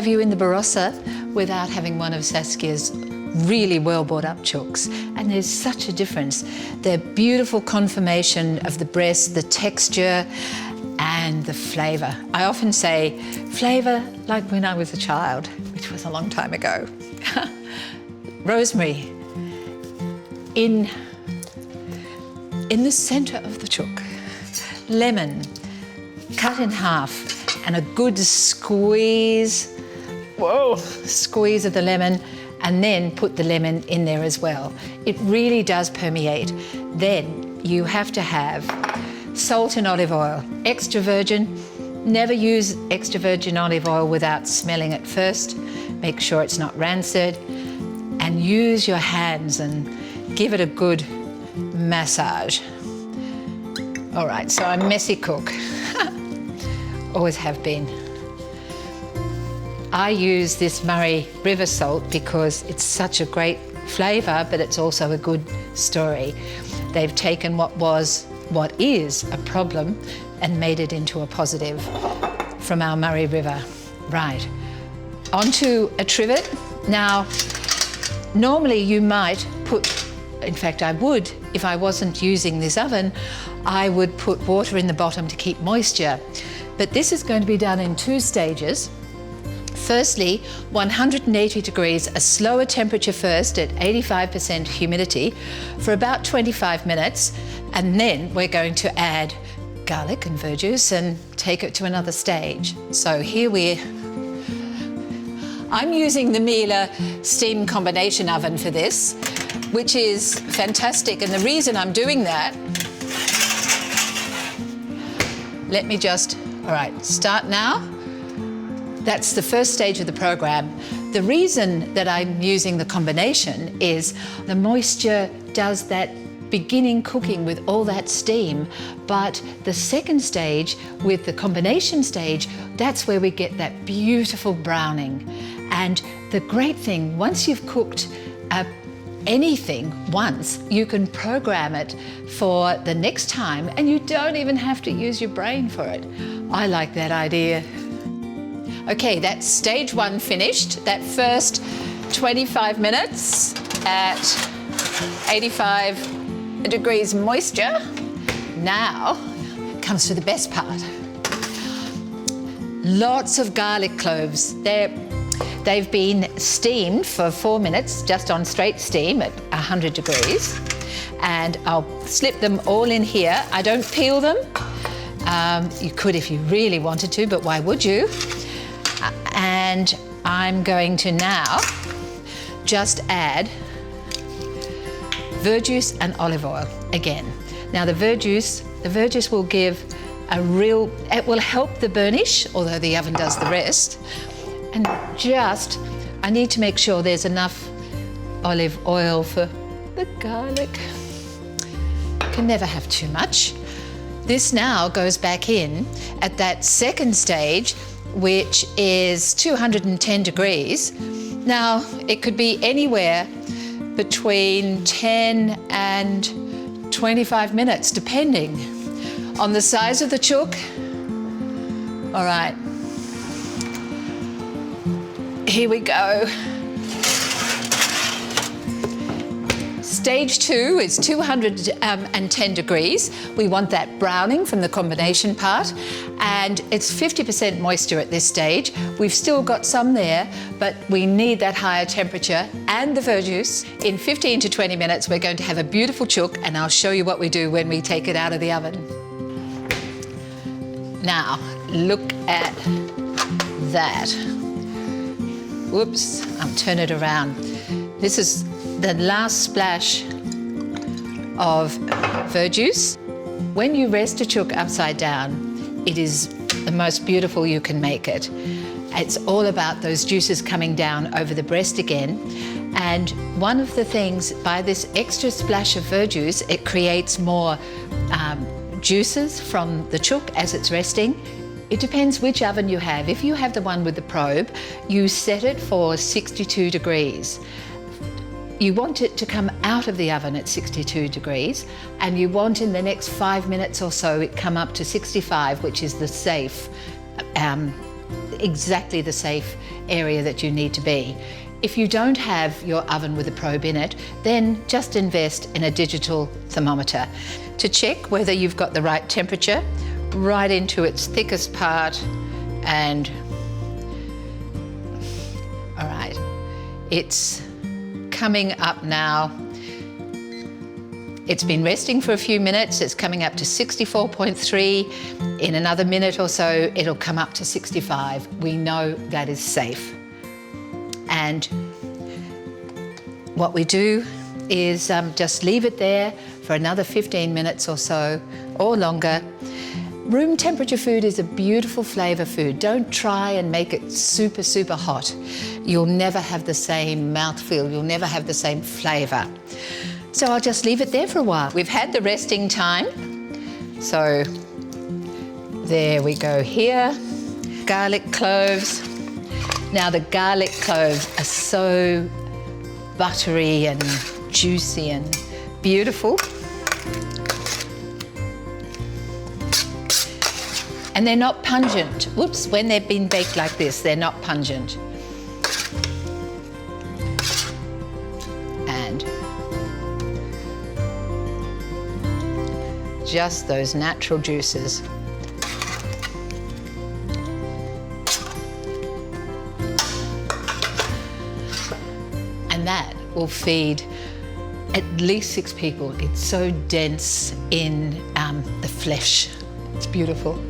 have you in the Barossa without having one of Saskia's really well brought up chooks. And there's such a difference. The beautiful conformation of the breast, the texture, and the flavour. I often say flavour like when I was a child, which was a long time ago. Rosemary in the centre of the chook. Lemon cut in half and a good squeeze. Whoa! Squeeze of the lemon, and then put the lemon in there as well. It really does permeate. Then you have to have salt and olive oil, extra virgin. Never use extra virgin olive oil without smelling it first. Make sure it's not rancid, and use your hands and give it a good massage. All right, so I'm a messy cook. Always have been. I use this Murray River salt because it's such a great flavour, but it's also a good story. They've taken what is a problem and made it into a positive from our Murray River. Right, onto a trivet. Now, normally you might put, in fact I would, if I wasn't using this oven, I would put water in the bottom to keep moisture. But this is going to be done in 2 stages. Firstly, 180 degrees, a slower temperature first at 85% humidity for about 25 minutes, and then we're going to add garlic and verjuice and take it to another stage. So I'm using the Miele steam combination oven for this, which is fantastic, and the reason I'm doing that, let me just, all right, start now. That's the first stage of the program. The reason that I'm using the combination is the moisture does that beginning cooking with all that steam, but the second stage with the combination stage, that's where we get that beautiful browning. And the great thing, once you've cooked anything once, you can program it for the next time, and you don't even have to use your brain for it. I like that idea. Okay, that's stage 1 finished. That first 25 minutes at 85 degrees moisture. Now comes to the best part. Lots of garlic cloves. They've been steamed for 4 minutes, just on straight steam at 100 degrees. And I'll slip them all in here. I don't peel them. You could if you really wanted to, but why would you? And I'm going to now just add verjuice and olive oil again. Now the verjuice will give it will help the burnish, although the oven does the rest. And I need to make sure there's enough olive oil for the garlic. Can never have too much. This now goes back in at that second stage, which is 210 degrees. Now, it could be anywhere between 10 and 25 minutes, depending on the size of the chook. All right, here we go. Stage 2 is 210 degrees. We want that browning from the combination part, and it's 50% moisture at this stage. We've still got some there, but we need that higher temperature and the verjuice. In 15 to 20 minutes, we're going to have a beautiful chook, and I'll show you what we do when we take it out of the oven. Now, look at that. Whoops, I'll turn it around. This is the last splash of verjuice. When you rest a chook upside down, it is the most beautiful you can make it. It's all about those juices coming down over the breast again. And one of the things, by this extra splash of verjuice, it creates more juices from the chook as it's resting. It depends which oven you have. If you have the one with the probe, you set it for 62 degrees. You want it to come out of the oven at 62 degrees, and you want in the next 5 minutes or so it come up to 65, which is the safe exactly the safe area that you need to be. If you don't have your oven with a probe in it, then just invest in a digital thermometer to check whether you've got the right temperature right into its thickest part. And all right, it's coming up now. It's been resting for a few minutes. It's coming up to 64.3. In another minute or so, it'll come up to 65. We know that is safe. And what we do is just leave it there for another 15 minutes or so, or longer. Room temperature food is a beautiful flavour food. Don't try and make it super, super hot. You'll never have the same mouthfeel. You'll never have the same flavour. So I'll just leave it there for a while. We've had the resting time. So there we go here. Garlic cloves. Now the garlic cloves are so buttery and juicy and beautiful. And they're not pungent. Whoops, when they've been baked like this, they're not pungent. And just those natural juices. And that will feed at least 6 people. It's so dense in the flesh. It's beautiful.